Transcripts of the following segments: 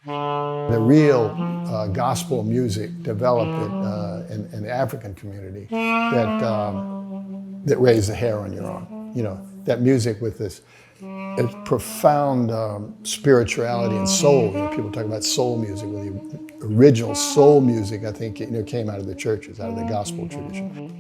The real gospel music developed in the African community that raised the hair on your arm. You know, that music with this profound spirituality and soul. You know, people talk about soul music. Well, the original soul music, I think, came out of the churches, out of the gospel tradition.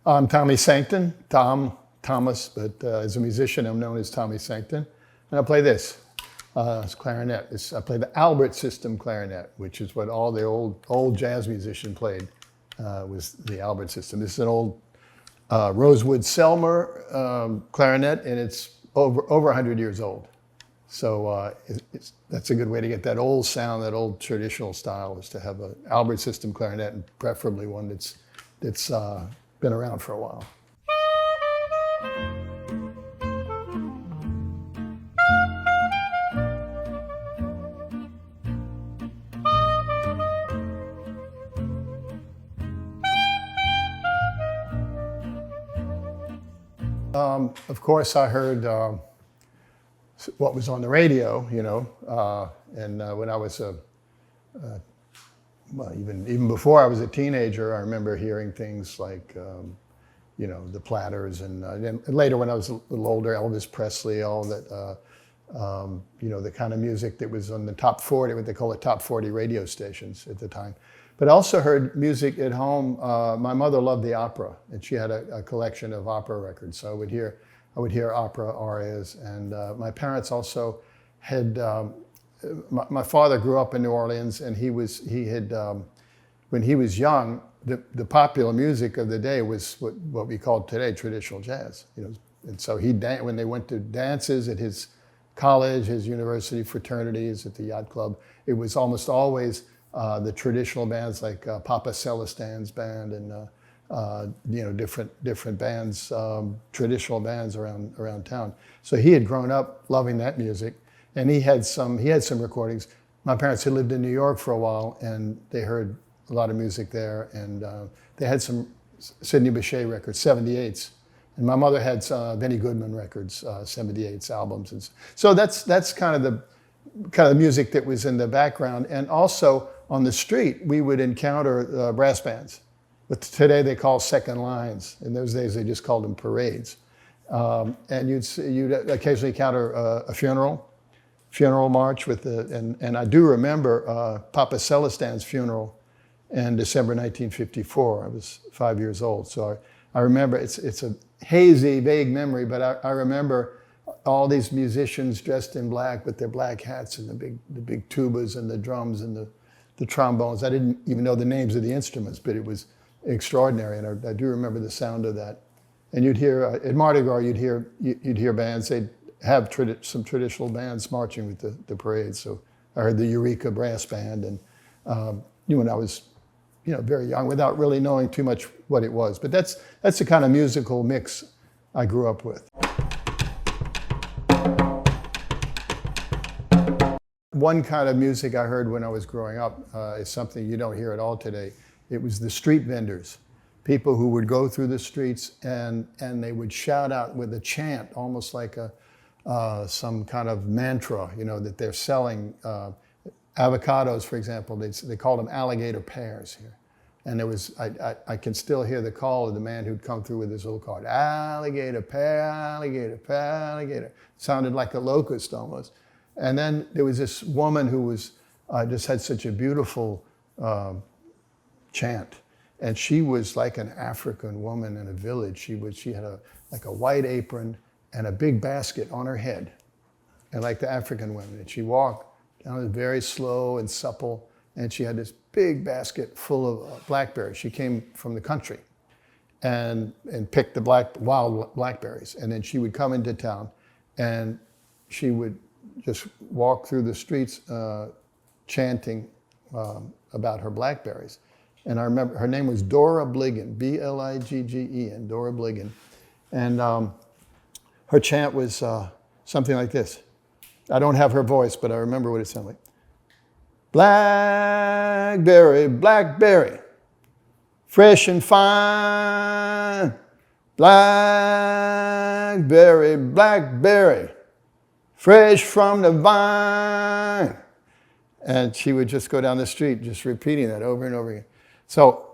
I'm Tommy Sancton, Thomas, but as a musician, I'm known as Tommy Sancton. And I play this. It's clarinet. I play the Albert system clarinet, which is what all the old jazz musicians played, was the Albert system. This is an old Rosewood Selmer clarinet, and it's over 100 years old. So that's a good way to get that old sound, that old traditional style, is to have an Albert system clarinet, and preferably one that's been around for a while. Of course, I heard what was on the radio, you know, and when I was well, even before I was a teenager, I remember hearing things like, you know, the Platters, and later when I was a little older, Elvis Presley, all that, you know, the kind of music that was on the top 40, what they call the top 40 radio stations at the time. But I also heard music at home. My mother loved the opera, and she had a collection of opera records. So I would hear opera arias, and my parents also had. My father grew up in New Orleans, and he had when he was young, the popular music of the day was what we call today traditional jazz. You know, and so when they went to dances at his college, his university fraternities, at the yacht club, it was almost always the traditional bands like Papa Celestin's band and you know, different bands, traditional bands around town. So he had grown up loving that music, and he had some recordings. My parents had lived in New York for a while, and they heard a lot of music there, and they had some Sidney Bechet records, 78s. And my mother had Benny Goodman records, 78s albums. And so that's kind of the music that was in the background. And also on the street, we would encounter brass bands. But today they call second lines. In those days, they just called them parades. And you'd occasionally encounter a funeral march with and I do remember Papa Celestin's funeral in December 1954. I was 5 years old, so I remember. It's a hazy, vague memory, but I remember all these musicians dressed in black with their black hats and the big tubas and the drums and the trombones. I didn't even know the names of the instruments, but it was extraordinary, and I do remember the sound of that. And you'd hear at Mardi Gras, you'd hear bands. They'd have some traditional bands marching with the parade. So I heard the Eureka Brass Band, and when I was, very young, without really knowing too much what it was. But that's the kind of musical mix I grew up with. One kind of music I heard when I was growing up is something you don't hear at all today. It was the street vendors. people who would go through the streets and they would shout out with a chant, almost like some kind of mantra, that they're selling. Avocados, for example, they called them alligator pears here. And there was, I can still hear the call of the man who'd come through with his little card, alligator pear, alligator pear, alligator. It sounded like a locust almost. And then there was this woman who was just had such a beautiful chant. And she was like an African woman in a village. She had like a white apron and a big basket on her head, and like the African women. And she walked down very slow and supple, and she had this big basket full of blackberries. She came from the country and picked the wild blackberries. And then she would come into town, and she would just walk through the streets chanting about her blackberries. And I remember her name was Dora Bliggin, Bliggen, Dora Bliggin. And her chant was something like this. I don't have her voice, but I remember what it sounded like. Blackberry, blackberry, fresh and fine. Blackberry, blackberry, fresh from the vine. And she would just go down the street just repeating that over and over again. So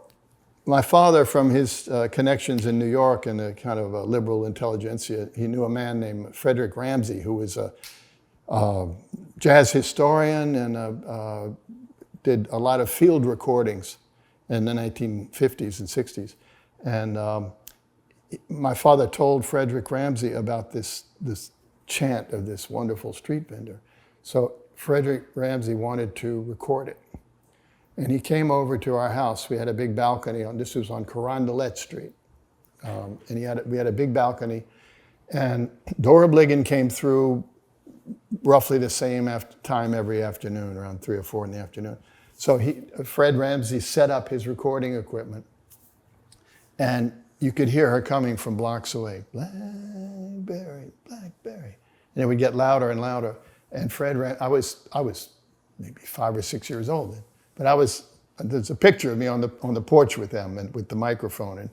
my father, from his connections in New York and a kind of a liberal intelligentsia, he knew a man named Frederick Ramsey, who was a jazz historian and did a lot of field recordings in the 1950s and 60s. And my father told Frederick Ramsey about this chant of this wonderful street vendor. So Frederick Ramsey wanted to record it. And he came over to our house. We had a big balcony this was on Carondelet Street. And we had a big balcony. And Dora Bliggin came through roughly the same time every afternoon, around 3 or 4 in the afternoon. So Fred Ramsey set up his recording equipment, and you could hear her coming from blocks away. Blackberry, blackberry. And it would get louder and louder. And I was maybe 5 or 6 years old then, but there's a picture of me on the porch with them and with the microphone. And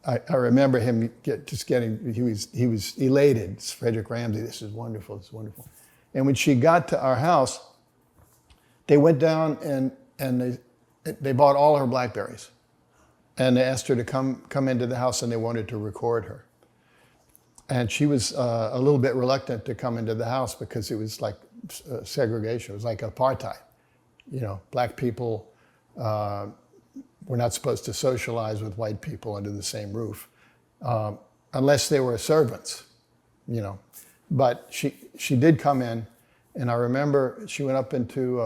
I remember him he was elated. Frederick Ramsey, this is wonderful, this is wonderful. And when she got to our house, they went down and they bought all her blackberries. And they asked her to come into the house, and they wanted to record her. And she was a little bit reluctant to come into the house because it was like segregation. It was like apartheid. Black people were not supposed to socialize with white people under the same roof, unless they were servants, But she did come in, and I remember she went up into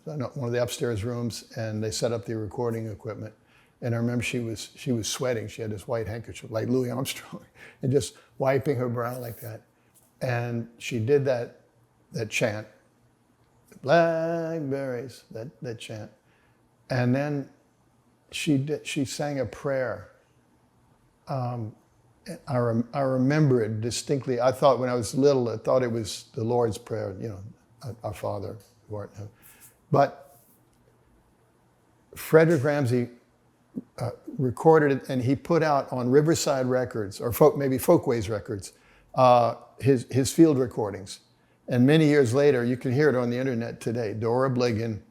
one of the upstairs rooms, and they set up the recording equipment. And I remember she was sweating. She had this white handkerchief, like Louis Armstrong, and just wiping her brow like that. And she did that chant, blackberries, that chant. And then she sang a prayer. I remember it distinctly. I thought when I was little, I thought it was the Lord's Prayer, our Father who art in heaven. But Frederick Ramsey recorded it, and he put out on Riverside Records, or maybe Folkways Records, his field recordings. And many years later, you can hear it on the internet today, Dora Bliggin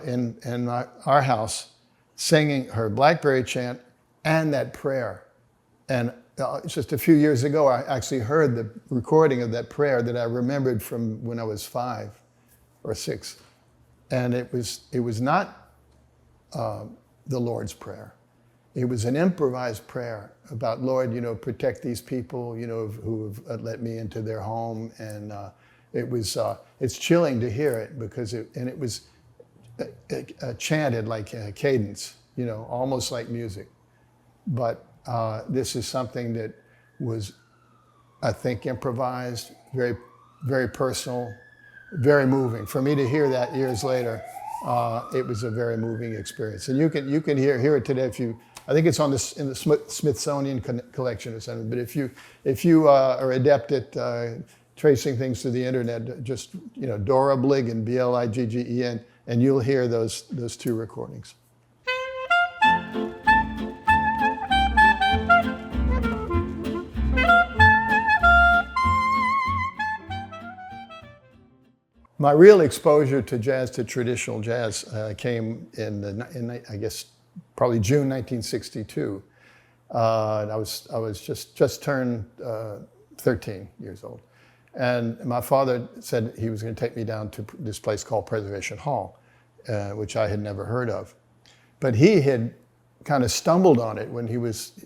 in our house singing her blackberry chant and that prayer. And just a few years ago, I actually heard the recording of that prayer that I remembered from when I was 5 or 6. And it was not the Lord's Prayer. It was an improvised prayer about, Lord, protect these people, who have let me into their home. And it's chilling to hear it because it was chanted like a cadence, almost like music. But this is something that was, I think, improvised, very, very personal, very moving. For me to hear that years later, it was a very moving experience. And you can hear it today I think it's in the Smithsonian collection or something. But if you are adept at tracing things through the internet, just Dora Bliggin, Bliggen, and you'll hear those 2 recordings. My real exposure to jazz, to traditional jazz, came I guess, probably June 1962. I was just turned 13 years old. And my father said he was going to take me down to this place called Preservation Hall, which I had never heard of. But he had kind of stumbled on it when he was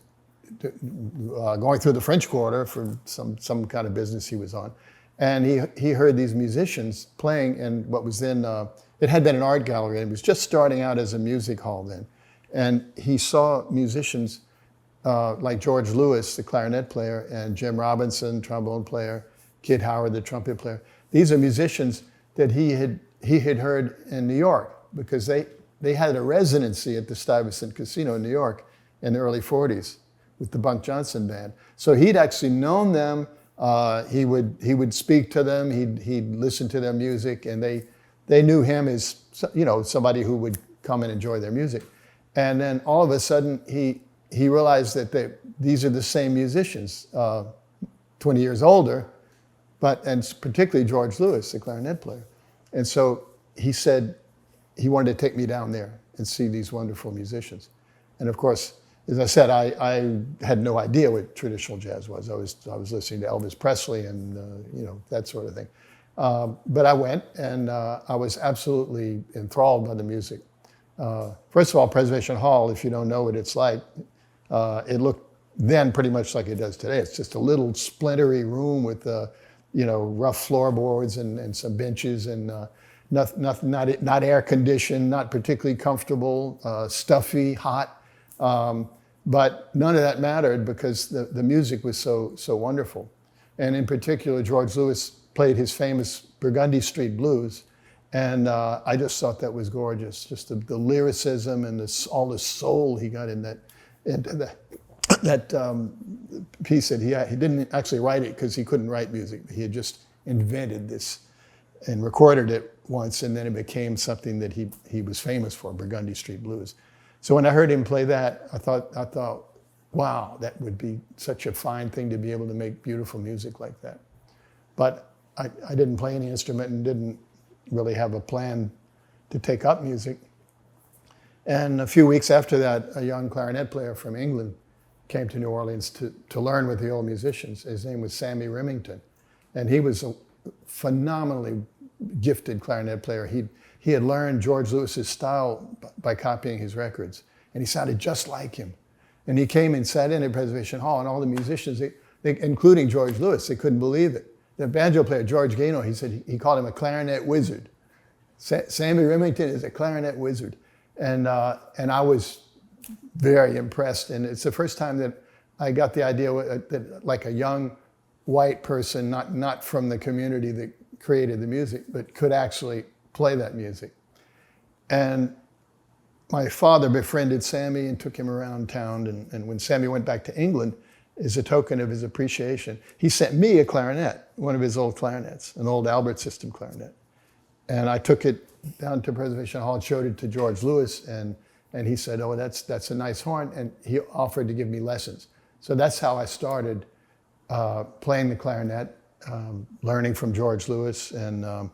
going through the French Quarter for some kind of business he was on. And he heard these musicians playing in what was then, it had been an art gallery, and it was just starting out as a music hall then. And he saw musicians like George Lewis, the clarinet player, and Jim Robinson, trombone player, Kid Howard, the trumpet player. These are musicians that he had heard in New York, because they had a residency at the Stuyvesant Casino in New York in the early 40s with the Bunk Johnson Band. So he'd actually known them. He would speak to them. He'd listen to their music, and they knew him as, you know, somebody who would come and enjoy their music. And then all of a sudden he realized that these are the same musicians, 20 years older, and particularly George Lewis, the clarinet player. And so he said he wanted to take me down there and see these wonderful musicians. And of course, as I said, I had no idea what traditional jazz was. I was listening to Elvis Presley and you know, that sort of thing. But I went, and I was absolutely enthralled by the music. First of all, Preservation Hall, if you don't know what it's like, it looked then pretty much like it does today. It's just a little splintery room with you know, rough floorboards and some benches, and not air conditioned, not particularly comfortable, stuffy, hot. But none of that mattered, because the music was so wonderful. And in particular, George Lewis played his famous Burgundy Street Blues, and I just thought that was gorgeous. Just the lyricism and all the soul he got in that piece. That he didn't actually write it because he couldn't write music. He had just invented this and recorded it once, and then it became something that he was famous for, Burgundy Street Blues. So when I heard him play that, I thought, wow, that would be such a fine thing to be able to make beautiful music like that. But I didn't play any instrument and didn't really have a plan to take up music. And a few weeks after that, a young clarinet player from England came to New Orleans to learn with the old musicians. His name was Sammy Remington. And he was a phenomenally gifted clarinet player. He had learned George Lewis's style by copying his records, and he sounded just like him. And he came and sat in at Preservation Hall, and all the musicians, including George Lewis, they couldn't believe it. The banjo player, George Gano, he said he called him a clarinet wizard. Sammy Remington is a clarinet wizard. And I was very impressed, and it's the first time that I got the idea that like a young white person, not from the community that created the music, but could actually play that music. And my father befriended Sammy and took him around town, and when Sammy went back to England, as a token of his appreciation, he sent me a clarinet, one of his old clarinets, an old Albert system clarinet. And I took it down to Preservation Hall and showed it to George Lewis, and he said, oh, that's a nice horn, and he offered to give me lessons. So that's how I started playing the clarinet, learning from George Lewis, and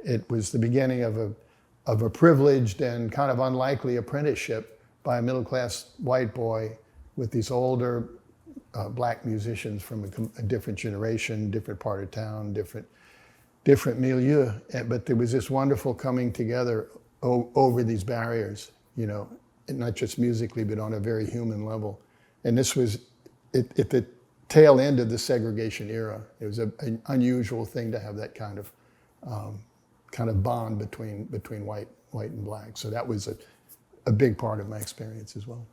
it was the beginning of a privileged and kind of unlikely apprenticeship by a middle-class white boy with these older black musicians from a different generation, different part of town, different milieu. But there was this wonderful coming together over these barriers, you know, not just musically, but on a very human level. And this was at the tail end of the segregation era. It was an unusual thing to have that kind of bond between white and black. So that was a big part of my experience as well.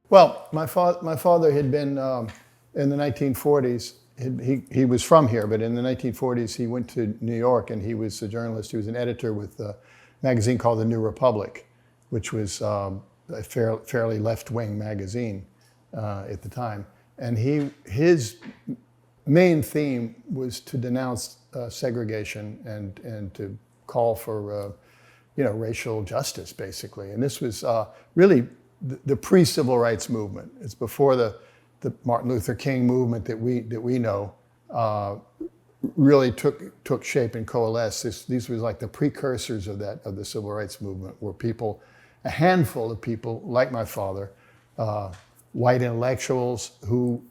Well, my father had been in the 1940s. He was from here, but in the 1940s he went to New York, and he was a journalist. He was an editor with a magazine called The New Republic, which was a fairly left-wing magazine at the time. And his main theme was to denounce segregation and to call for racial justice, basically. And this was really the pre-civil rights movement. It's before the Martin Luther King movement that we know really took shape and coalesced. These were like the precursors of the civil rights movement, where a handful of people like my father, white intellectuals who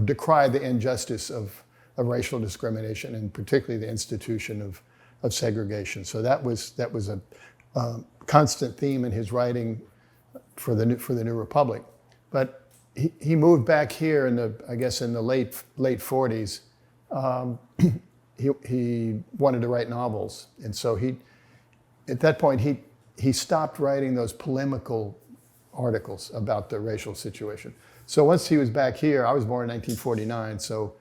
decried the injustice of racial discrimination, and particularly the institution of segregation. So that was a constant theme in his writing for the New Republic. But he moved back here in the late 40s. He wanted to write novels, and so at that point he stopped writing those polemical articles about the racial situation. So once he was back here, I was born in 1949. So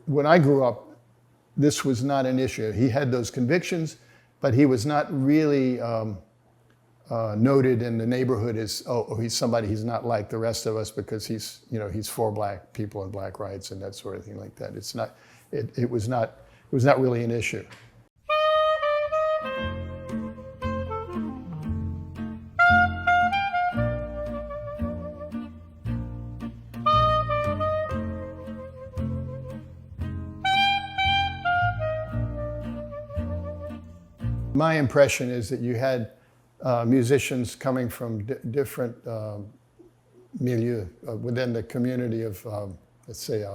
when I grew up, this was not an issue. He had those convictions, but he was not really noted in the neighborhood as, he's somebody, he's not like the rest of us because he's for black people and black rights and that sort of thing like that. It was not really an issue. My impression is that you had musicians coming from different milieux within the community of, let's say,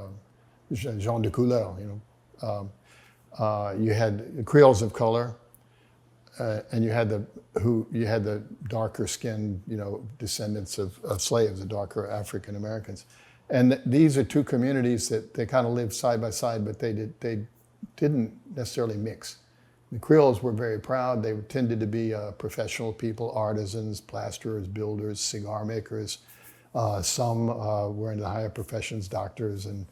gens de couleur. You had Creoles of color, and you had the darker skinned, descendants of slaves, the darker African Americans, and these are two communities that they kind of lived side by side, but they didn't necessarily mix. The Creoles were very proud. They tended to be professional people, artisans, plasterers, builders, cigar makers. Some were in the higher professions, doctors and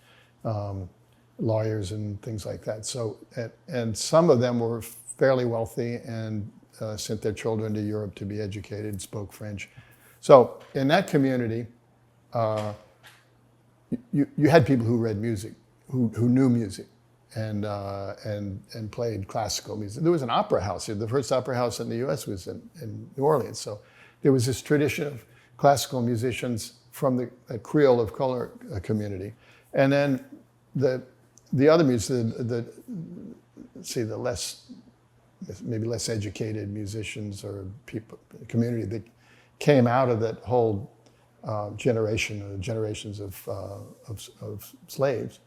lawyers and things like that. So, and some of them were fairly wealthy and sent their children to Europe to be educated, spoke French. So in that community, you had people who read music, who knew music. And played classical music. There was an opera house here. The first opera house in the U.S. was in New Orleans. So there was this tradition of classical musicians from the Creole of color community. And then the other music, maybe less educated musicians or people, community that came out of that whole generations of slaves.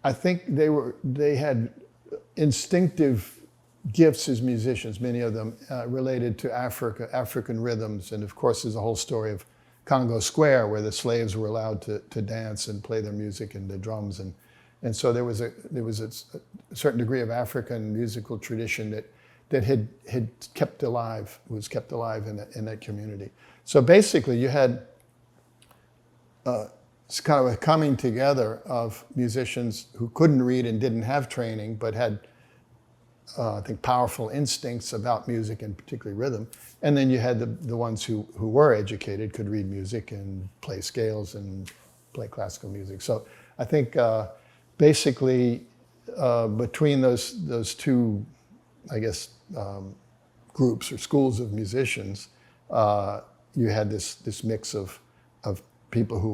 I think they had instinctive gifts as musicians, many of them related to African rhythms. And of course, there's a whole story of Congo Square, where the slaves were allowed to dance and play their music and the drums. And so there was a certain degree of African musical tradition that had kept alive, was kept alive in that community. So basically you had it's kind of a coming together of musicians who couldn't read and didn't have training, but had, I think, powerful instincts about music and particularly rhythm. And then you had the ones who were educated, could read music and play scales and play classical music. So I think basically between those two, I guess, groups or schools of musicians, you had this mix of people who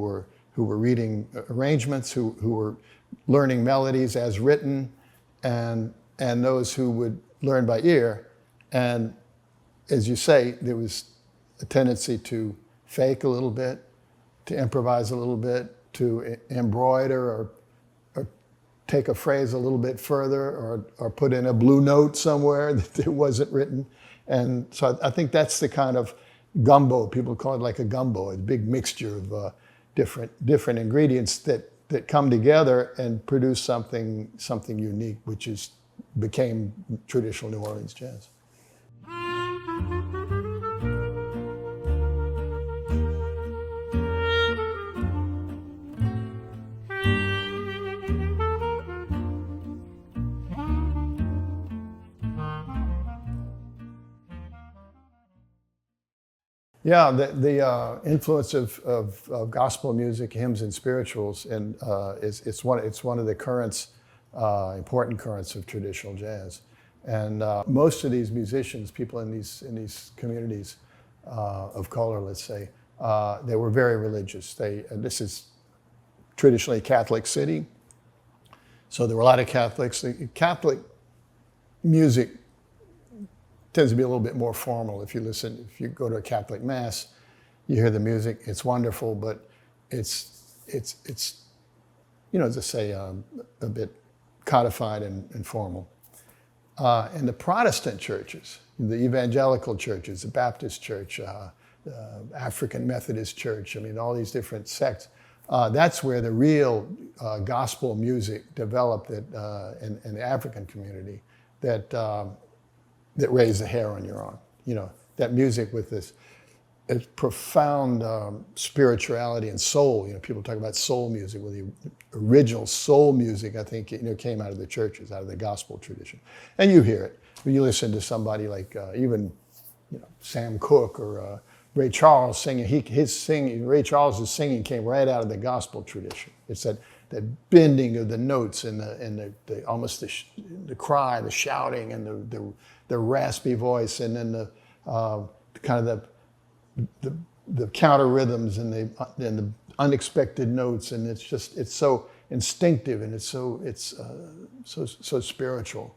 were reading arrangements, who were learning melodies as written, and those who would learn by ear. And as you say, there was a tendency to fake a little bit, to improvise a little bit, to embroider or take a phrase a little bit further, or put in a blue note somewhere that it wasn't written. And so I think that's the kind of gumbo, people call it like a gumbo, a big mixture of different ingredients that come together and produce something unique, which became traditional New Orleans jazz. Yeah, the influence of gospel music, hymns, and spirituals, and it's one of the currents important currents of traditional jazz. And most of these musicians, people in these communities of color, let's say, they were very religious. This is traditionally a Catholic city, so there were a lot of Catholics. The Catholic music tends to be a little bit more formal. If you go to a Catholic mass, you hear the music. It's wonderful, but it's as I say, a bit codified and formal. And the Protestant churches, the evangelical churches, the Baptist church, African Methodist church, I mean, all these different sects, that's where the real gospel music developed in the African community that raised the hair on your arm. That music with this profound spirituality and soul. People talk about soul music. Well, the original soul music, I think, came out of the churches, out of the gospel tradition. And you hear it. When you listen to somebody like even Sam Cooke or Ray Charles singing, Ray Charles' singing came right out of the gospel tradition. It's that bending of the notes and the almost the cry, the shouting, and the raspy voice, and then the kind of the counter rhythms and the unexpected notes, and it's so instinctive and it's so spiritual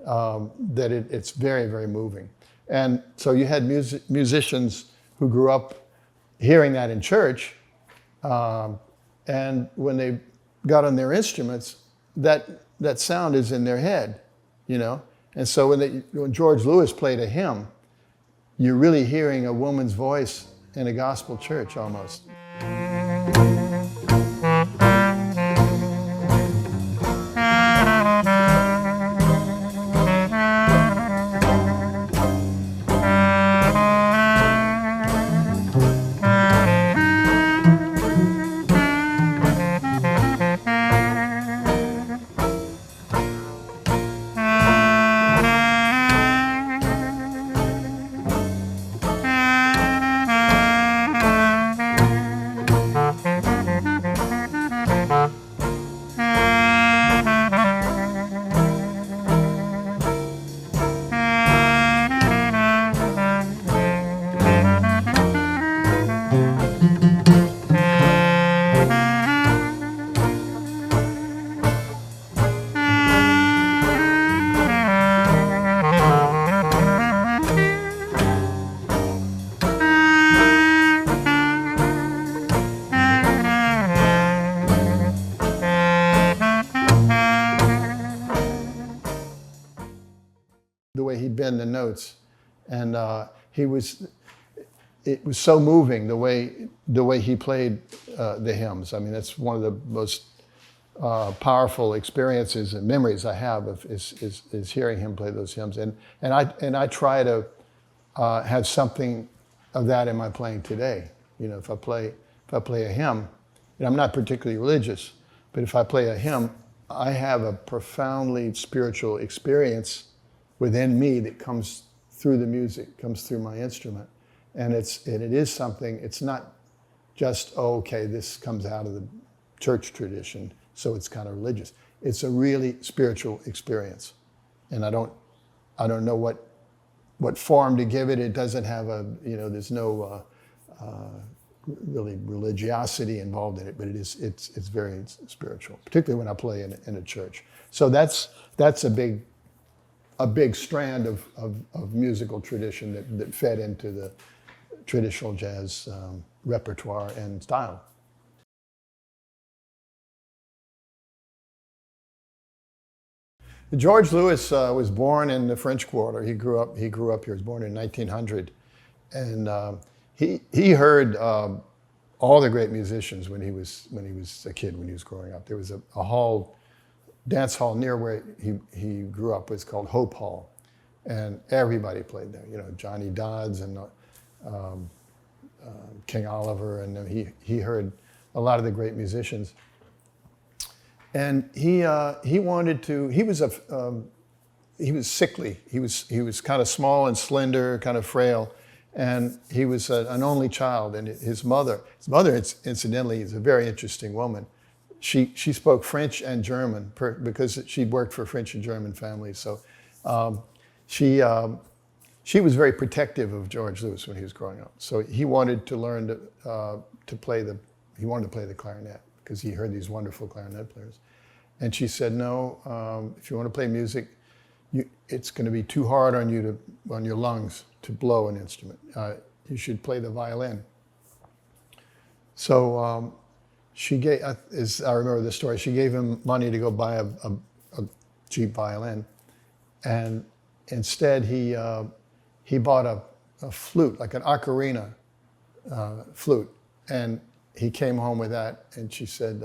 that it's very, very moving. And so you had musicians who grew up hearing that in church, and when they got on their instruments, that sound is in their head, And so when George Lewis played a hymn, you're really hearing a woman's voice in a gospel church almost. The way he'd bend the notes, and it was so moving the way he played the hymns. I mean, that's one of the most powerful experiences and memories I have is hearing him play those hymns. And I try to have something of that in my playing today. If I play a hymn, and I'm not particularly religious, but if I play a hymn, I have a profoundly spiritual experience within me that comes through the music, comes through my instrument. And it is something, it's not just, okay, this comes out of the church tradition, so it's kind of religious. It's a really spiritual experience. And I don't know what form to give it. It doesn't have there's no really religiosity involved in it, but it's very spiritual, particularly when I play in a church. So that's a big strand of musical tradition that fed into the traditional jazz repertoire and style. George Lewis was born in the French Quarter. He grew up here. He was born in 1900, and he heard all the great musicians when he was a kid, when he was growing up. There was a dance hall near where he grew up. Was called Hope Hall, and everybody played there. Johnny Dodds and King Oliver, and he heard a lot of the great musicians. And he wanted to. He was sickly. He was kind of small and slender, kind of frail, and he was an only child. And his mother, incidentally, is a very interesting woman. she spoke French and German because she'd worked for French and German families. So she was very protective of George Lewis when he was growing up. So he wanted to learn to play the clarinet because he heard these wonderful clarinet players. And she said, no, if you want to play music, it's going to be too hard on your lungs to blow an instrument. You should play the violin. So she gave, as I remember the story, she gave him money to go buy a cheap violin, and instead he bought a flute, like an ocarina flute, and he came home with that, and she said,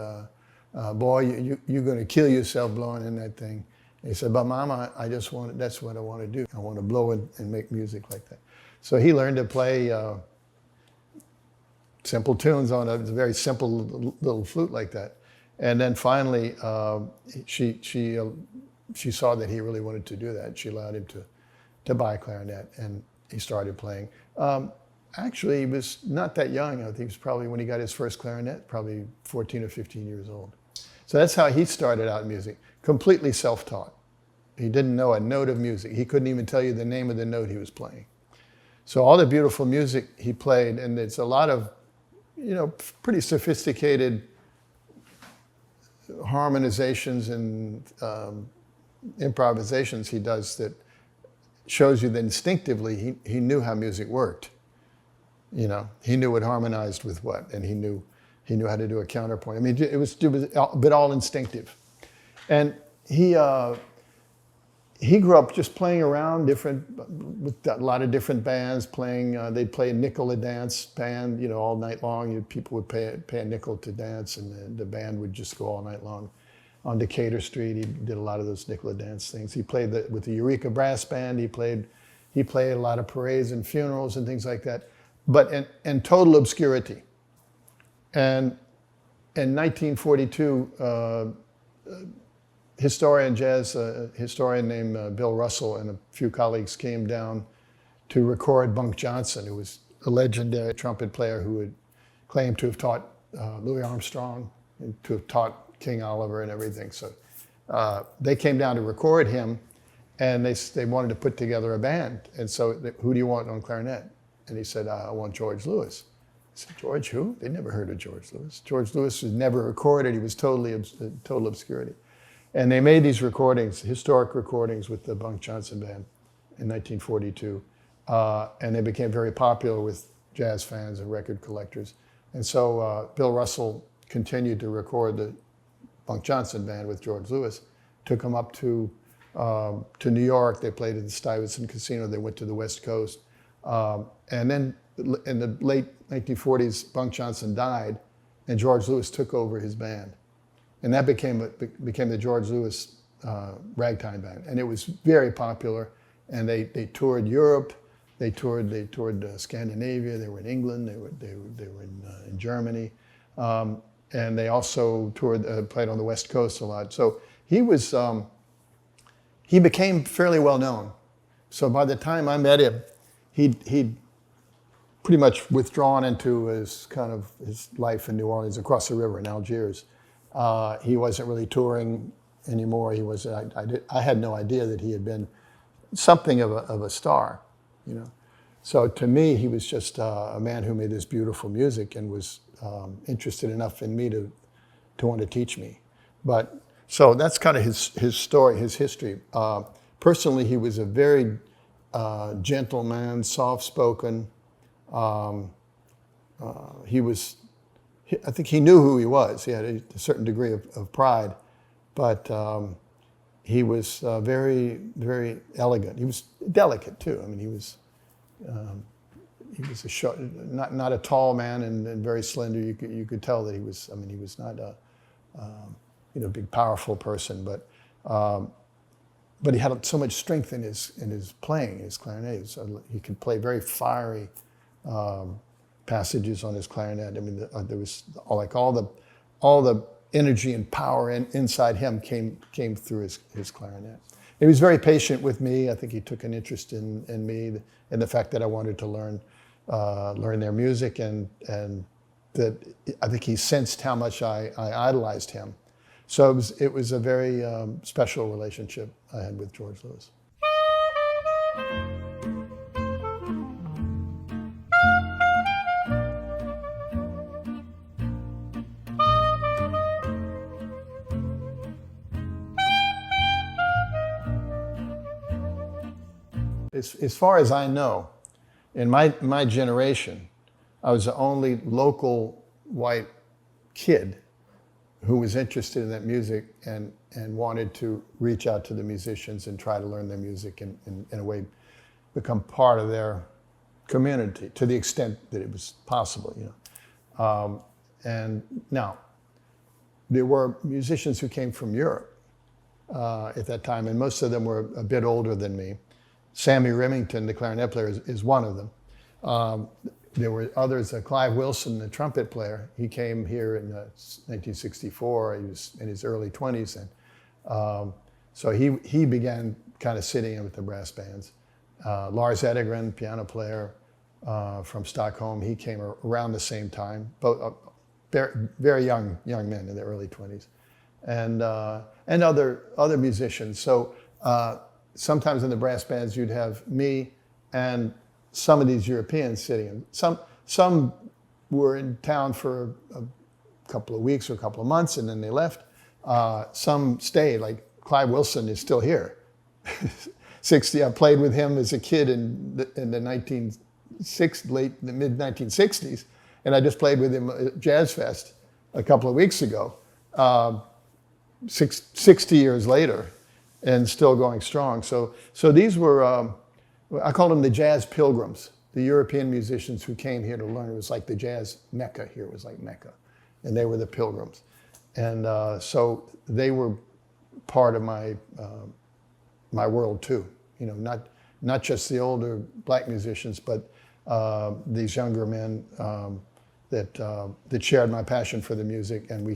boy, you're going to kill yourself blowing in that thing. And he said, but Mama, that's what I want to do. I want to blow and make music like that. So he learned to play simple tunes on a very simple little flute like that. And then finally, she saw that he really wanted to do that. She allowed him to buy a clarinet, and he started playing. Actually, he was not that young. I think he was probably, when he got his first clarinet, probably 14 or 15 years old. So that's how he started out in music, completely self-taught. He didn't know a note of music. He couldn't even tell you the name of the note he was playing. So all the beautiful music he played, and it's a lot of, pretty sophisticated harmonizations and improvisations he does that shows you that instinctively he knew how music worked. He knew what harmonized with what, and he knew how to do a counterpoint. I mean, it was a bit all instinctive. And he grew up just playing around with a lot of different bands playing. They'd play a nickel a dance band, all night long. People would pay a nickel to dance, and the band would just go all night long. On Decatur Street, he did a lot of those nickel a dance things. He played with the Eureka Brass Band. He played a lot of parades and funerals and things like that, but in total obscurity. And in 1942, a historian named Bill Russell and a few colleagues came down to record Bunk Johnson, who was a legendary trumpet player who had claimed to have taught Louis Armstrong and to have taught King Oliver and everything. So they came down to record him, and they wanted to put together a band. And so, who do you want on clarinet? And he said, I want George Lewis. I said, George who? They never heard of George Lewis. George Lewis was never recorded. He was total obscurity. And they made these recordings, historic recordings with the Bunk Johnson Band in 1942. And they became very popular with jazz fans and record collectors. And so Bill Russell continued to record the Bunk Johnson Band with George Lewis, took him up to New York. They played at the Stuyvesant Casino. They went to the West Coast. And then in the late 1940s, Bunk Johnson died, and George Lewis took over his band. And that became the George Lewis Ragtime Band. And it was very popular. And they toured Europe. They toured Scandinavia. They were in England. They were in Germany. And they also played on the West Coast a lot. So he became fairly well known. So by the time I met him, he'd pretty much withdrawn into his life in New Orleans, across the river in Algiers. He wasn't really touring anymore. I had no idea that he had been something of a star, So to me, he was just a man who made this beautiful music and was interested enough in me to want to teach me. But so that's kind of his story, his history. Personally, he was a very gentle man, soft-spoken. I think he knew who he was. He had a certain degree of pride, but he was very, very elegant. He was delicate too. I mean, he was a short, not a tall man, and very slender. You could tell that he was. I mean, he was not a big, powerful person, but he had so much strength in his playing, his clarinet. So he could play very fiery passages on his clarinet. I mean, there was all the energy and power inside him came through his clarinet. He was very patient with me. I think he took an interest in me and the fact that I wanted to learn their music, and that I think he sensed how much I idolized him. So it was a very special relationship I had with George Lewis. As far as I know, in my generation, I was the only local white kid who was interested in that music and wanted to reach out to the musicians and try to learn their music and in a way become part of their community to the extent that it was possible, you know. And now, there were musicians who came from Europe at that time, and most of them were a bit older than me. Sammy Remington, the clarinet player, is one of them. There were others, Clive Wilson, the trumpet player. He came here in 1964. He was in his early 20s then. So he began kind of sitting in with the brass bands. Lars Edegren, piano player from Stockholm, he came around the same time. Both very young men in their early 20s. And other musicians. So sometimes in the brass bands you'd have me and some of these Europeans sitting in. Some were in town for a couple of weeks or a couple of months and then they left. Some stayed, like Clive Wilson is still here. 60, I played with him as a kid in the mid 1960s, and I just played with him at Jazz Fest a couple of weeks ago. 60 years later, and still going strong. So these were, I called them the jazz pilgrims, the European musicians who came here to learn. It was like the jazz Mecca here, was like Mecca. And they were the pilgrims. And so they were part of my world too. You know, not just the older black musicians, but these younger men that shared my passion for the music, and we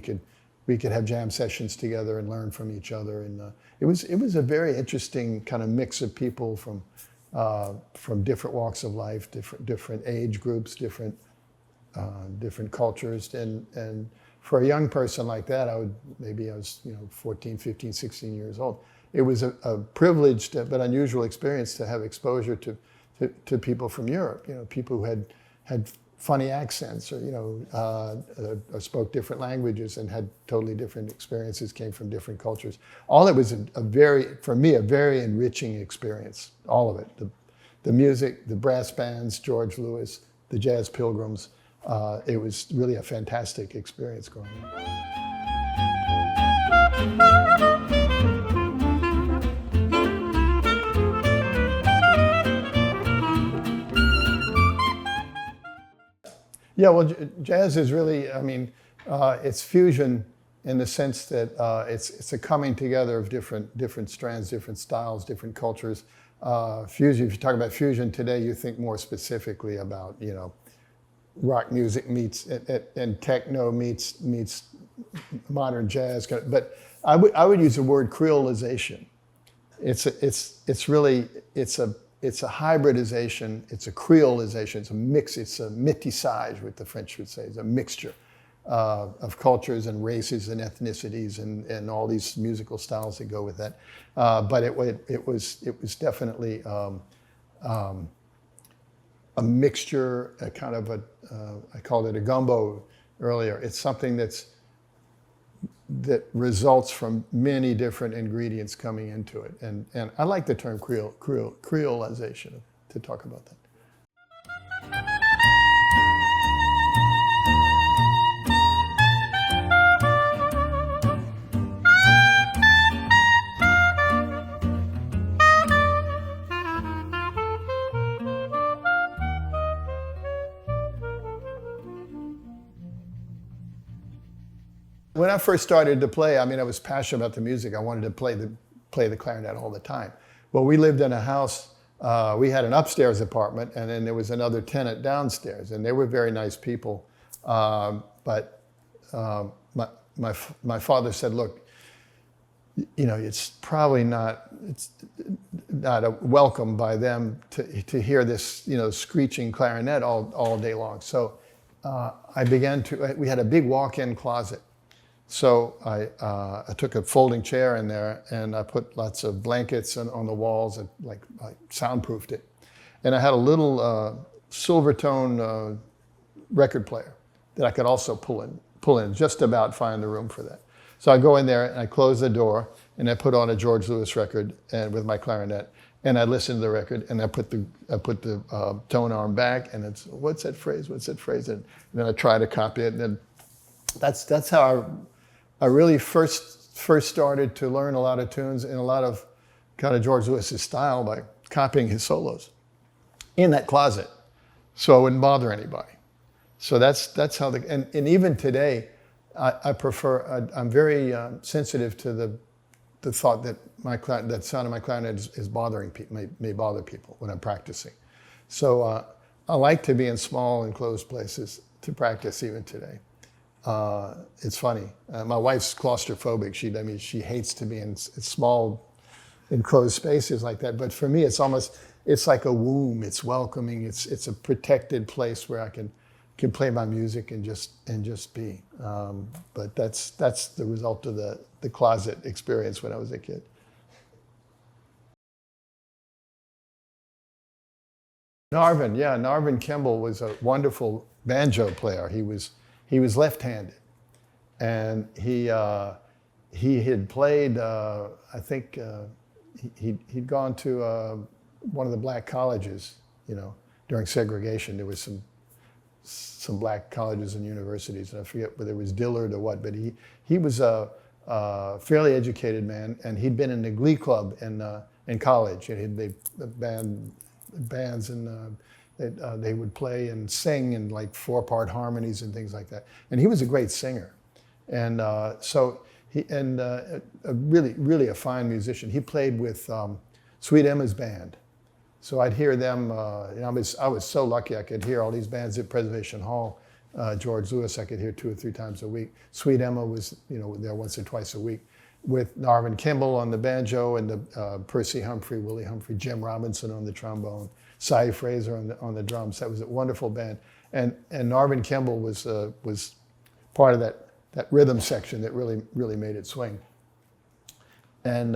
could have jam sessions together and learn from each other. And it was a very interesting kind of mix of people from different walks of life, different age groups, different cultures. And for a young person like that, I was 14, 15, 16 years old. It was a privileged but unusual experience to have exposure to people from Europe. You know, people who had funny accents, or or spoke different languages and had totally different experiences, came from different cultures. All it was for me, a very enriching experience. All of it, the music, the brass bands, George Lewis, the jazz pilgrims. It was really a fantastic experience growing up. Yeah, well, jazz is really, it's fusion in the sense that it's a coming together of different strands, different styles, different cultures. Fusion, if you talk about fusion today, you think more specifically about, rock music meets and techno meets modern jazz. But I would use the word creolization. It's a hybridization, it's a creolization, it's a mix, it's a métissage, what the French would say. It's a mixture of cultures and races and ethnicities and all these musical styles that go with that. But it was definitely a mixture, a kind of I called it a gumbo earlier. It's something that results from many different ingredients coming into it. And I like the term creolization to talk about that. When I first started to play, I was passionate about the music. I wanted to play the clarinet all the time. Well, we lived in a house, we had an upstairs apartment, and then there was another tenant downstairs, and they were very nice people. But my father said, look, it's probably not a welcome by them to hear this, screeching clarinet all day long. So I began to, we had a big walk-in closet. So I took a folding chair in there and I put lots of blankets on the walls and like soundproofed it. And I had a little Silvertone record player that I could also pull in, just about find the room for that. So I go in there and I close the door and I put on a George Lewis record and with my clarinet and I listen to the record and I put the tone arm back and it's, what's that phrase? What's that phrase? And then I try to copy it and then that's how I really first started to learn a lot of tunes in a lot of kind of George Lewis's style by copying his solos in that closet, so I wouldn't bother anybody. So that's how and even today, I prefer. I'm very sensitive to the thought that that sound of my clarinet is bothering people, may bother people when I'm practicing. So I like to be in small enclosed places to practice even today. It's funny. My wife's claustrophobic. She hates to be in small, enclosed spaces like that. But for me, it's like a womb. It's welcoming. It's a protected place where I can play my music and just be. But that's the result of the closet experience when I was a kid. Narvin Kimball was a wonderful banjo player. He was left-handed, and he had played. I think he'd gone to one of the black colleges. During segregation, there was some black colleges and universities, and I forget whether it was Dillard or what. But he was a fairly educated man, and he'd been in the glee club in college. And they bands and. They would play and sing in like 4-part harmonies and things like that. And he was a great singer. And really a fine musician. He played with Sweet Emma's band. So I'd hear them, I was so lucky I could hear all these bands at Preservation Hall. George Lewis I could hear 2 or 3 times a week. Sweet Emma was there once or twice a week. With Narvin Kimball on the banjo and Percy Humphrey, Willie Humphrey, Jim Robinson on the trombone, Cy Fraser on the drums. That was a wonderful band. And Narvin Kimball was part of that rhythm section that really made it swing. And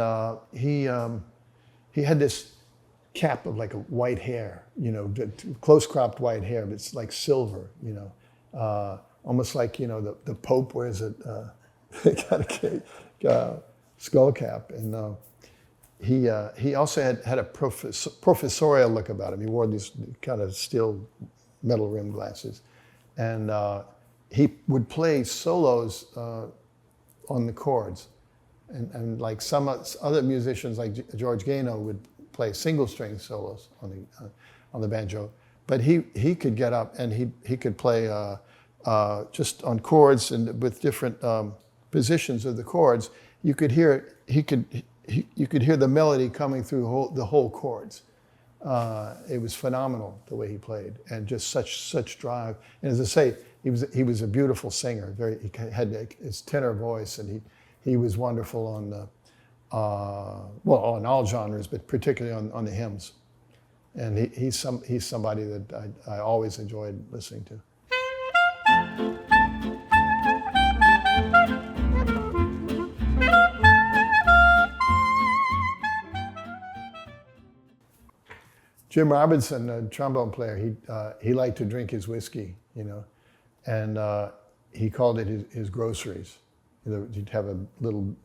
he had this cap of like a white hair, close cropped white hair, but it's like silver, almost like the Pope wears it. Got a skull cap, and he also had a professorial look about him. He wore these kind of steel metal rimmed glasses, and he would play solos on the chords, and like some other musicians like George Gaynor would play single string solos on the banjo, but he could get up and he could play just on chords and with different positions of the chords. You could hear you could hear the melody coming through the whole chords. It was phenomenal the way he played, and just such drive. And as I say, he was a beautiful singer. He had his tenor voice, and he was wonderful on on all genres, but particularly on the hymns. And he's somebody that I always enjoyed listening to. Jim Robinson, a trombone player, he liked to drink his whiskey, and he called it his groceries. He'd have a little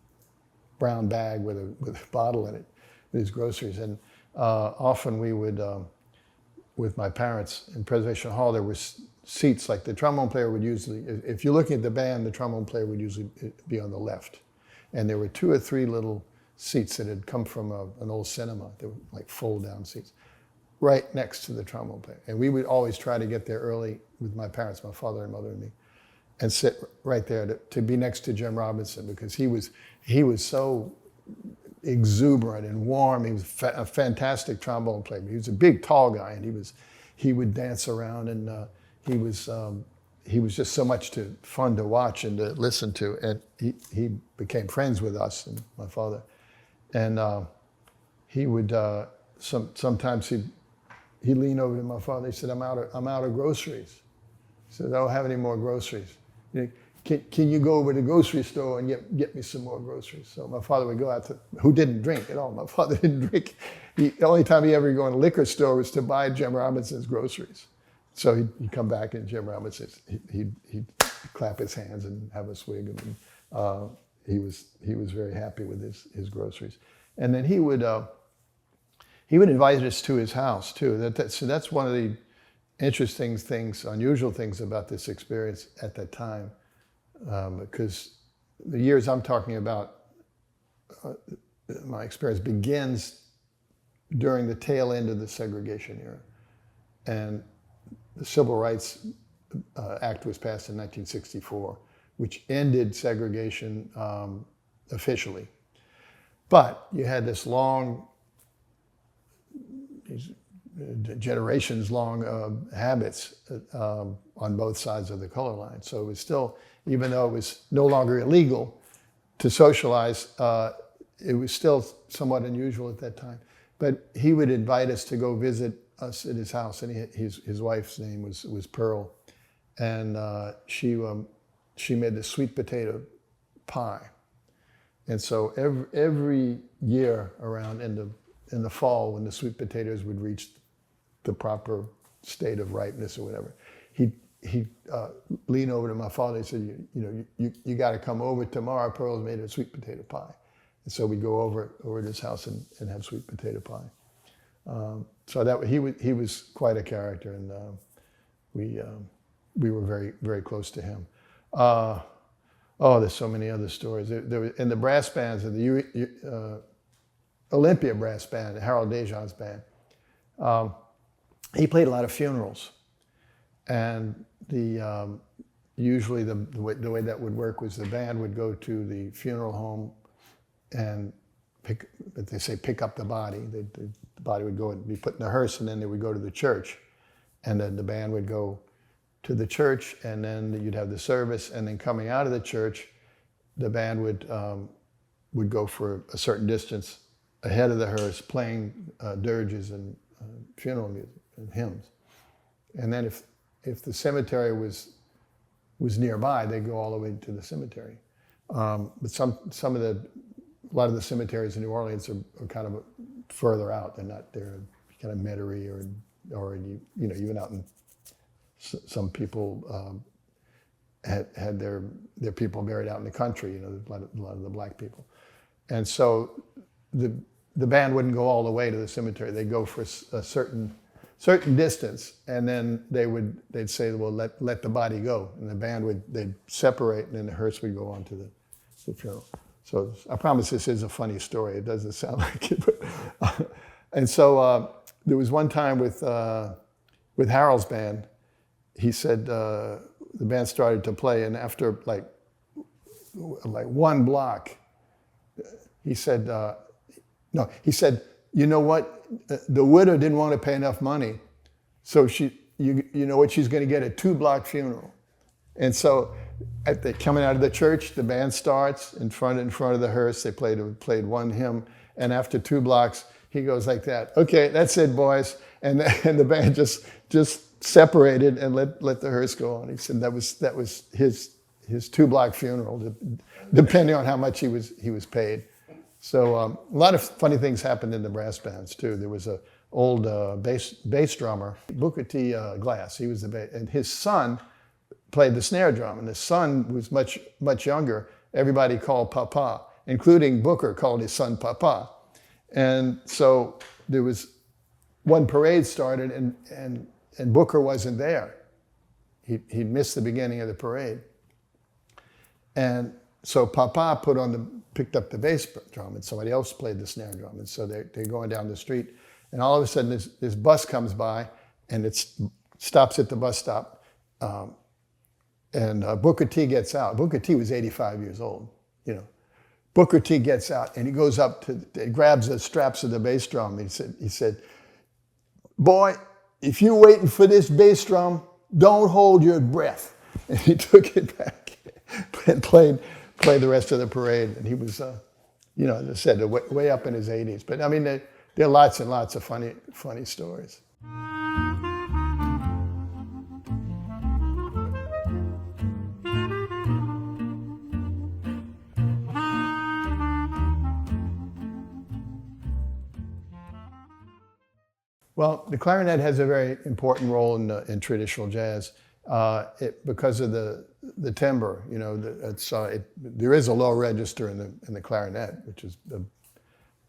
brown bag with a bottle in it, with his groceries. And often we would, with my parents in Preservation Hall, there were seats like the trombone player would usually, if you're looking at the band, the trombone player would usually be on the left. And there were 2 or 3 little seats that had come from an old cinema. They were like fold-down seats, right next to the trombone player. And we would always try to get there early with my parents, my father and mother and me, and sit right there to be next to Jim Robinson, because he was so exuberant and warm. He was a fantastic trombone player. He was a big, tall guy, and he would dance around, and he was just so much fun to watch and to listen to. And he became friends with us and my father. And he would sometimes he'd lean over to my father. He said, "I'm out of groceries." He said, I don't have any more groceries. You know, can you go over to the grocery store and get me some more groceries? So my father would go out to, who didn't drink at all. My father didn't drink. The only time he ever go in a liquor store was to buy Jim Robinson's groceries. So he'd come back and Jim Robinson, he'd clap his hands and have a swig. And he was very happy with his groceries. And then he would invite us to his house too. So that's one of the interesting things, unusual things about this experience at that time. Because the years I'm talking about, my experience begins during the tail end of the segregation era. And the Civil Rights Act was passed in 1964, which ended segregation officially. But you had this long, generations-long habits on both sides of the color line. So it was still, even though it was no longer illegal to socialize, it was still somewhat unusual at that time. But he would invite us to go visit us at his house, and his wife's name was Pearl, and she made this sweet potato pie. And so every year around in the fall, when the sweet potatoes would reach the proper state of ripeness or whatever, he'd lean over to my father and said, you got to come over tomorrow. Pearl's made a sweet potato pie. And so we'd go over to his house and have sweet potato pie. So that he was quite a character, and we were very, very close to him. There's so many other stories. There was, in the brass bands of the Olympia brass band, Harold Dejan's band, he played a lot of funerals, and usually the way that would work was the band would go to the funeral home and pick up the body. The body would go and be put in a hearse, and then they would go to the church, and then the band would go to the church, and then you'd have the service, and then coming out of the church, the band would go for a certain distance ahead of the hearse, playing dirges and funeral music and hymns. And then if the cemetery was nearby, they'd go all the way to the cemetery. But a lot of the cemeteries in New Orleans are kind of further out. They're not, they're kind of Metairie or even out in, some people had their people buried out in the country, a lot of the black people. And so the band wouldn't go all the way to the cemetery. They'd go for a certain distance, and then they'd say, well, let the body go. And the band they'd separate, and then the hearse would go on to the funeral. So I promise this is a funny story. It doesn't sound like it. But, and so there was one time with Harold's band, he said the band started to play, and after like one block, he said, you know what? The widow didn't want to pay enough money, so you know what? She's going to get a 2-block funeral. And so, coming out of the church, the band starts in front of the hearse. They played one hymn, and after 2 blocks, he goes like that. Okay, that's it, boys. And the band just separated and let the hearse go on. He said that was his 2-block funeral, depending on how much he was paid. So a lot of funny things happened in the brass bands too. There was an old bass drummer, Booker T. Glass. He was the bass, and his son played the snare drum, and the son was much younger. Everybody called Papa, including Booker called his son Papa. And so there was one parade started, and Booker wasn't there. He'd missed the beginning of the parade. And so Papa picked up the bass drum, and somebody else played the snare drum. And so they're going down the street, and all of a sudden this bus comes by, and it stops at the bus stop. And Booker T gets out. Booker T was 85 years old, Booker T gets out, and he goes up grabs the straps of the bass drum. He said, boy, if you're waiting for this bass drum, don't hold your breath. And he took it back and played the rest of the parade. And he was, as I said, way up in his 80s. But I mean, there are lots and lots of funny stories. Well, the clarinet has a very important role in traditional jazz because of the timbre. You know, there is a low register in the clarinet, which is a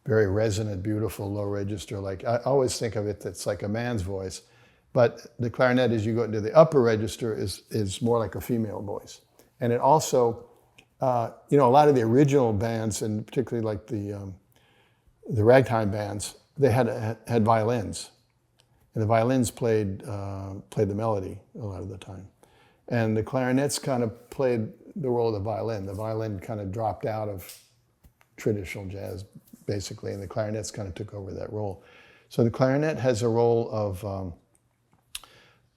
very resonant, beautiful low register. Like I always think of it, that's like a man's voice, but the clarinet, as you go into the upper register, is more like a female voice. And it also, you know, a lot of the original bands, and particularly like the ragtime bands, they had violins, and the violins played the melody a lot of the time, and the clarinets kind of played the role of the violin. The violin kind of dropped out of traditional jazz, basically, and the clarinets kind of took over that role. So the clarinet has a role of,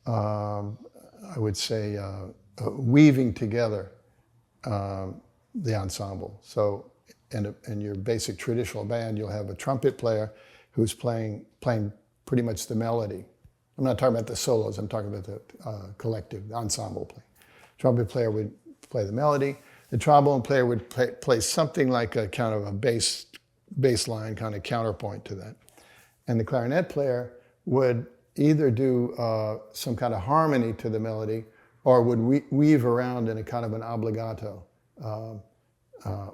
I would say, weaving together the ensemble. So in your basic traditional band, you'll have a trumpet player who's playing pretty much the melody. I'm not talking about the solos, I'm talking about the collective, the ensemble play. Trumpet player would play the melody. The trombone player would play something like a kind of a bass line, kind of counterpoint to that. And the clarinet player would either do some kind of harmony to the melody, or would weave around in a kind of an obligato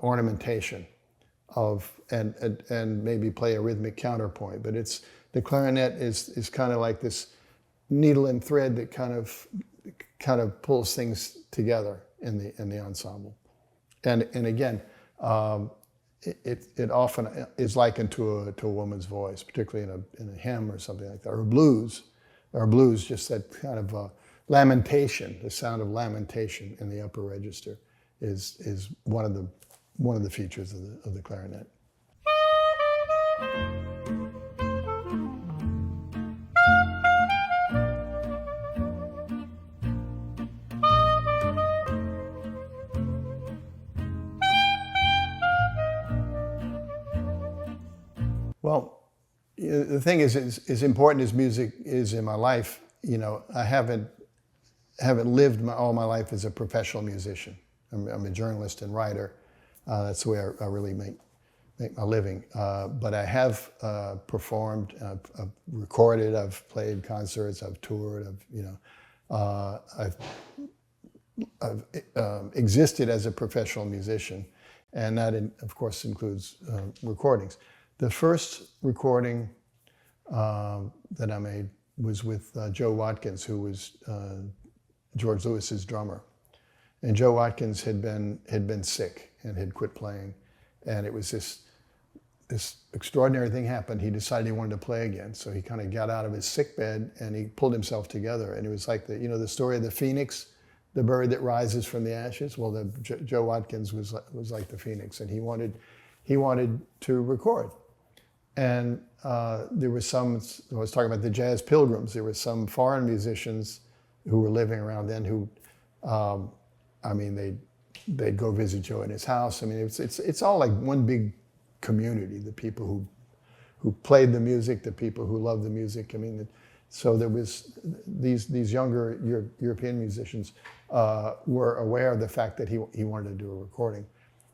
ornamentation and maybe play a rhythmic counterpoint. But the clarinet is kind of like this needle and thread that kind of pulls things together in the ensemble. And again, it often is likened to a woman's voice, particularly in a hymn or something like that, or blues, just that kind of lamentation. The sound of lamentation in the upper register is one of the features of the clarinet. Well, the thing is, as important as music is in my life, you know, I haven't lived all my life as a professional musician. I'm a journalist and writer. That's the way I really make my living. But I have performed, I've recorded, I've played concerts, I've toured, I've existed as a professional musician, and that, of course, includes recordings. The first recording that I made was with Joe Watkins, who was George Lewis's drummer. And Joe Watkins had been sick and had quit playing, and it was this extraordinary thing happened. He decided he wanted to play again, so he kind of got out of his sick bed and he pulled himself together. And it was like the story of the phoenix, the bird that rises from the ashes. Well, Joe Watkins was like the phoenix, and he wanted to record. And there were some, I was talking about the jazz pilgrims, there were some foreign musicians who were living around then who, I mean, they'd go visit Joe in his house. I mean, it's all like one big community, the people who played the music, the people who loved the music. I mean, so there was these younger European musicians were aware of the fact that he wanted to do a recording.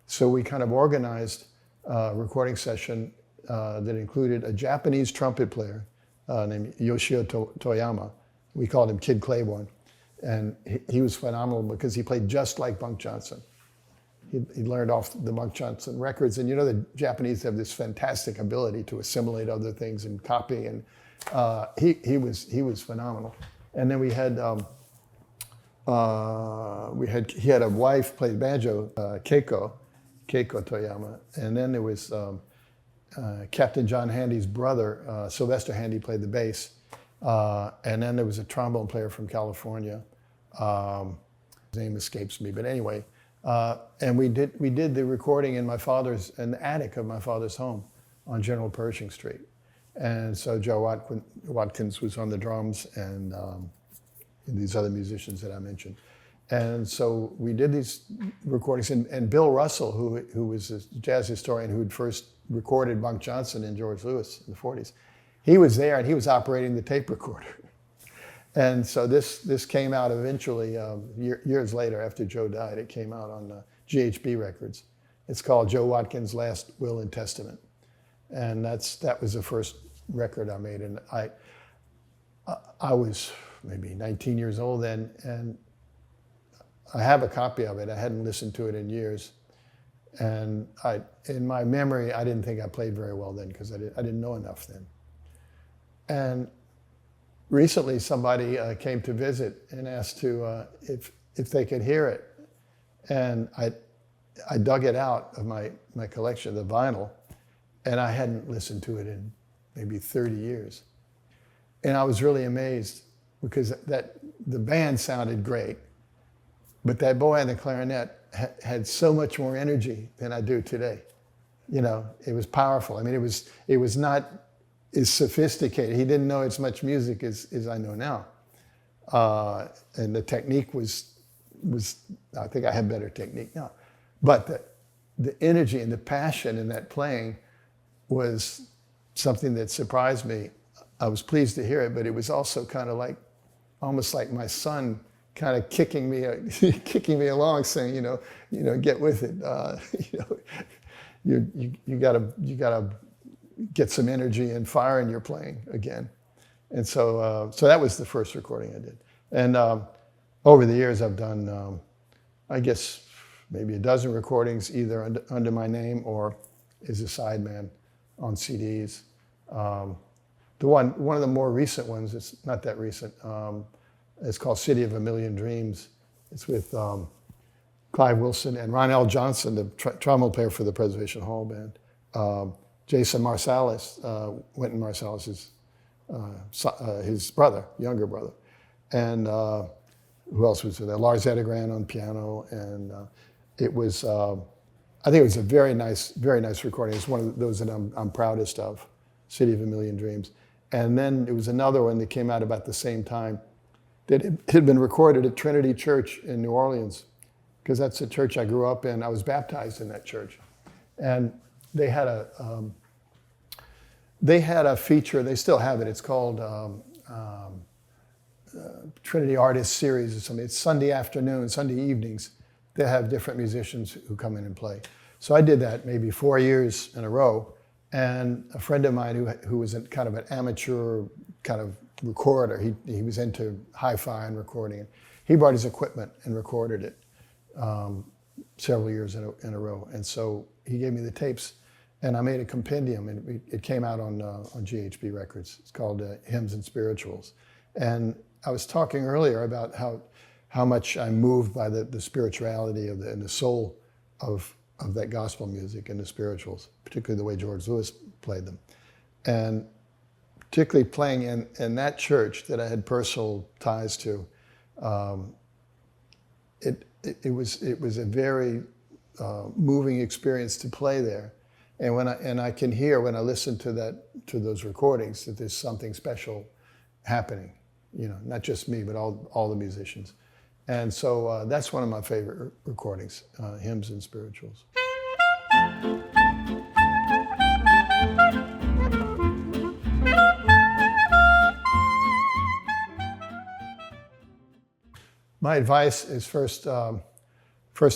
So we kind of organized a recording session that included a Japanese trumpet player named Yoshio Toyama. We called him Kid Claiborne. And he was phenomenal because he played just like Bunk Johnson. He learned off the Bunk Johnson records. And you know, the Japanese have this fantastic ability to assimilate other things and copy. And he was phenomenal. And then he had a wife played banjo, Keiko Toyama. And then there was Captain John Handy's brother, Sylvester Handy, played the bass. And then there was a trombone player from California. His name escapes me, but anyway. And we did the recording in the attic of my father's home on General Pershing Street. And so Joe Watkins was on the drums, and these other musicians that I mentioned. And so we did these recordings, and Bill Russell, who was a jazz historian who had first recorded Bunk Johnson and George Lewis in the 40s, he was there and he was operating the tape recorder. And so this came out eventually, years later after Joe died. It came out on GHB Records. It's called Joe Watkins' Last Will and Testament. And that was the first record I made, and I was maybe 19 years old then, and I have a copy of it. I hadn't listened to it in years, and in my memory, I didn't think I played very well then because I didn't know enough then. And recently, somebody came to visit and asked if they could hear it, and I dug it out of my collection, the vinyl, and I hadn't listened to it in maybe 30 years. And I was really amazed because the band sounded great, but that boy on the clarinet had so much more energy than I do today. You know, it was powerful. I mean, it was not as sophisticated. He didn't know as much music as I know now. And the technique was, I think I have better technique now. But the energy and the passion in that playing was something that surprised me. I was pleased to hear it, but it was also kind of like, almost like my son kind of kicking me along, saying, you know, get with it. You gotta get some energy and fire in your playing again. And so that was the first recording I did. And over the years, I've done, I guess, maybe a dozen recordings, either under my name or as a sideman on CDs. One of the more recent ones, it's not that recent, it's called City of a Million Dreams. It's with Clive Wilson and Ron L. Johnson, the trombone player for the Preservation Hall Band. Jason Marsalis, Wynton Marsalis's his brother, younger brother. And who else was there? Lars Edegran on piano. And it was, I think it was a very nice recording. It's one of those that I'm proudest of, City of a Million Dreams. And then there was another one that came out about the same time that had been recorded at Trinity Church in New Orleans, because that's the church I grew up in. I was baptized in that church. And they had a feature, they still have it, it's called Trinity Artist Series or something. It's Sunday afternoon, Sunday evenings. They have different musicians who come in and play. So I did that maybe 4 years in a row. And a friend of mine who was kind of an amateur kind of recorder, he was into hi-fi and recording. He brought his equipment and recorded it several years in a row. And so he gave me the tapes, and I made a compendium, and it came out on GHB Records. It's called Hymns and Spirituals. And I was talking earlier about how much I'm moved by the spirituality and the soul of that gospel music and the spirituals, particularly the way George Lewis played them. And particularly playing in that church that I had personal ties to, it was a very moving experience to play there. And I can hear when I listen to those recordings that there's something special happening, you know, not just me, but all the musicians. And so that's one of my favorite recordings, Hymns and Spirituals. My advice is first to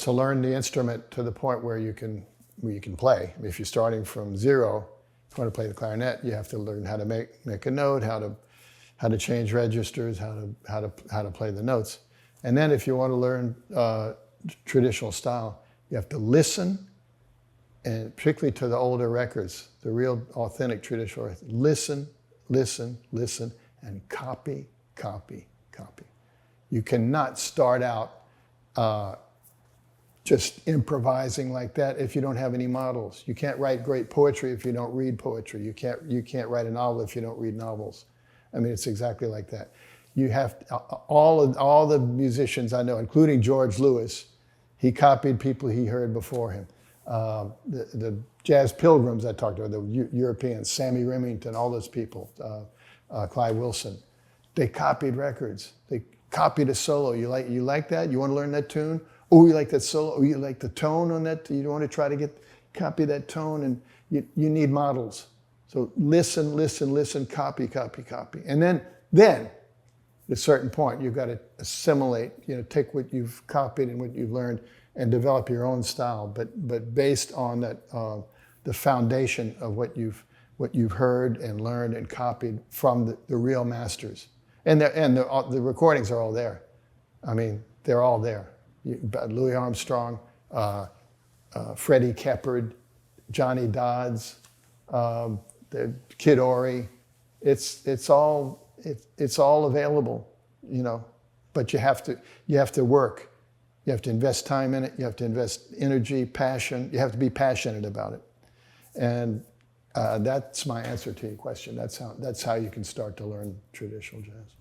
learn the instrument to the point where you can play. If you're starting from zero, if you want to play the clarinet, you have to learn how to make a note, how to change registers, how to play the notes. And then if you want to learn traditional style, you have to listen, and particularly to the older records, the real authentic traditional records. Listen, and copy. You cannot start out just improvising like that if you don't have any models. You can't write great poetry if you don't read poetry. You can't write a novel if you don't read novels. I mean, it's exactly like that. You have all the musicians I know, including George Lewis, he copied people he heard before him. The jazz pilgrims I talked about, the Europeans, Sammy Remington, all those people, Clive Wilson, they copied records. They copied a solo. You like that? You want to learn that tune? Oh, you like that solo? Oh, you like the tone on that? You want to try to copy that tone? And you need models. So listen, copy. And then at a certain point, you've got to assimilate, take what you've copied and what you've learned and develop your own style, but based on that, the foundation of what you've what you've heard and learned and copied from the real masters. And the recordings are all there. I mean, they're all there. Louis Armstrong, Freddie Keppard, Johnny Dodds, the Kid Ory. It's all available, you know. But you have to work. You have to invest time in it. You have to invest energy, passion. You have to be passionate about it. And that's my answer to your question. That's how you can start to learn traditional jazz.